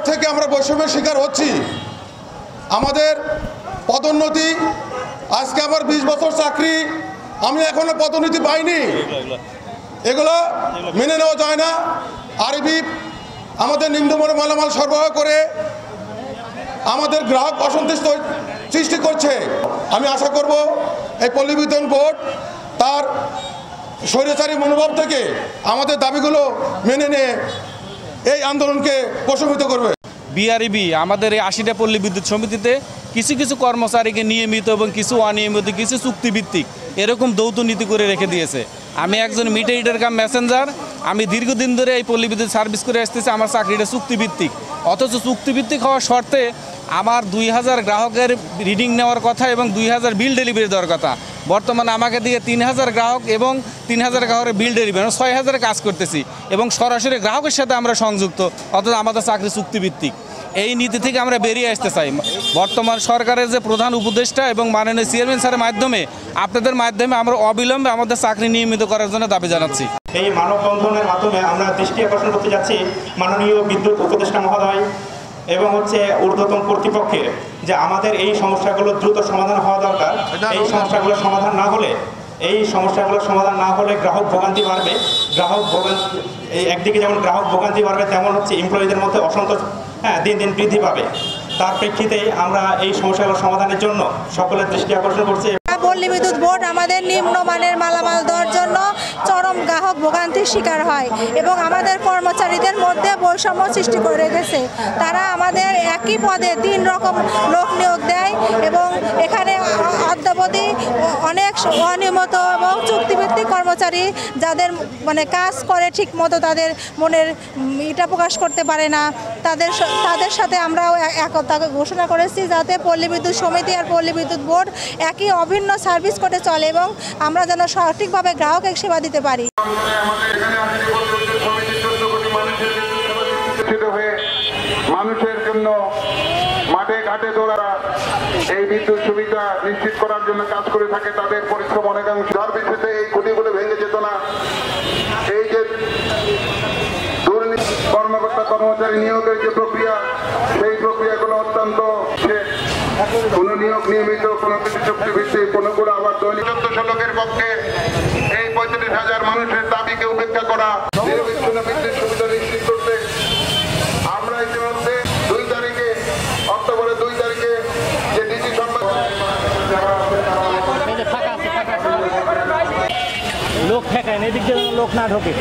থেকে আমরা বৈষম্যের শিকার হচ্ছি। আমাদের পদোন্নতি, আজকে আমার 20 বছর চাকরি, আমি এখনো পদোন্নতি পাইনি। এগুলো মেনে নেওয়া যায় না। আরবি আমাদের নিম্নমানের মালামাল সরবরাহ করে আমাদের গ্রাহক অসন্তুষ্ট সৃষ্টি করছে। আমি আশা করব এই পল্লী বিদ্যুৎ বোর্ড তার স্বৈরাচারী মনোভাব থেকে আমাদের দাবিগুলো মেনে নিয়ে এই আন্দোলনকে প্রশমিত করবে। বিআরইবি আমাদের এই 80টা পল্লী বিদ্যুৎ সমিতিতে কিছু কিছু কর্মচারীকে নিয়মিত এবং কিছু অনিয়মিত, কিছু চুক্তিভিত্তিক এরকম যৌথ নীতি করে রেখে দিয়েছে। আমি একজন মিটার কাম মেসেঞ্জার, আমি দীর্ঘদিন ধরে এই পল্লী বিদ্যুৎ সার্ভিস করে আসতেছি। আমার চাকরিটা চুক্তিভিত্তিক, অথচ চুক্তিভিত্তিক হওয়ার শর্তে আমার 2000 গ্রাহকের রিডিং নেওয়ার কথা এবং 2000 বিল ডেলিভারি দেওয়ার কথা। বর্তমানে আমাকে দিয়ে 3000 গ্রাহক এবং 3000 গ্রাহকের বিল ডেলিভারি, 6000 কাজ করতেছি এবং সরাসরি গ্রাহকের সাথে আমরা সংযুক্ত, অথচ আমাদের চাকরি চুক্তিভিত্তিক। এই নীতি থেকে আমরা বেরিয়ে আসতে চাই। বর্তমান সরকারের যে প্রধান উপদেষ্টা এবং মাননীয় চেয়ারম্যান স্যারের মাধ্যমে, আপনাদের মাধ্যমে আমরা অবিলম্বে আমাদের চাকরি নিয়মিত করার জন্য দাবি জানাচ্ছি। এই মানববন্ধনের মাধ্যমে আমরা দৃষ্টি আকর্ষণ করতে যাচ্ছি মাননীয় বিদ্যুৎ উপদেষ্টা মহোদয় এবং ঊর্ধ্বতন কর্তৃপক্ষের, যে আমাদের এই সমস্যাগুলো দ্রুত সমাধান হওয়া দরকার। এই সমস্যাগুলো সমাধান না হলে গ্রাহক ভোগান্তি বাড়বে। একদিকে যেমন গ্রাহক ভোগান্তি বাড়বে, তেমন এমপ্লয়িদের মধ্যে অসন্তোষ দিন দিন বৃদ্ধি পাবে। তার প্রেক্ষিতে আমরা এই সমস্যাগুলো সমাধানের জন্য সকলের দৃষ্টি আকর্ষণ করছি। পল্লী বিদ্যুৎ বোর্ড আমাদের নিম্নমানের মালামাল দেওয়ার জন্য চরম গ্রাহক ভোগান্তির শিকার হয় এবং আমাদের কর্মচারীদের মধ্যে বৈষম্য সৃষ্টি করে রেখেছে। তারা আমাদের একই পদে 3 রকম লোক নিয়োগ দেয় এবং এখানে অদ্যাবধি অনেক অনিয়মিত এবং চুক্তিভিত্তিক কর্মচারী যাদের কাজ করে ঠিক মতো তাদের মনের এটা প্রকাশ করতে পারে না, তাদের সাথে আমরাও একতা ঘোষণা করেছি যাতে পল্লী বিদ্যুৎ সমিতি আর পল্লী বিদ্যুৎ বোর্ড একই অভিন্ন সার্ভিস করে চলে এবং আমরা যেন সঠিকভাবে গ্রাহকের সেবা দিতে পারি। মানুষের জন্য মাঠে ঘাটে দৌড়া এই বিদ্যুৎ সুবিধা নিশ্চিত করার জন্য কাজ করে থাকে। তাদের পরিশ্রম অনেকাংশ সার্ভিসেতে এই খুঁটিগুলো ভেঙে যেত না। এই যে দুর্নীতি কর্মকর্তা কর্মচারী নিয়োগের যে প্রক্রিয়া, সেই প্রক্রিয়াগুলো অত্যন্ত কোনো নিয়োগ নিয়মিত, কোনো কিছু চুক্তিভিত্তিক, কোনো করে আবার দৈনিক 1400 লোকের পক্ষে এই 35,000 মানুষের দাবিকে উপেক্ষা করা, নিরবিচ্ছিন্ন বিদ্যুৎ সুবিধা নিশ্চিত করতে আমরা ইতিমধ্যে 2 তারিখে অক্টোবরের 2 তারিখে যে ডিজি সম্মান লোক ঠেকায়, এদিক দিয়ে লোক না ঢোকে।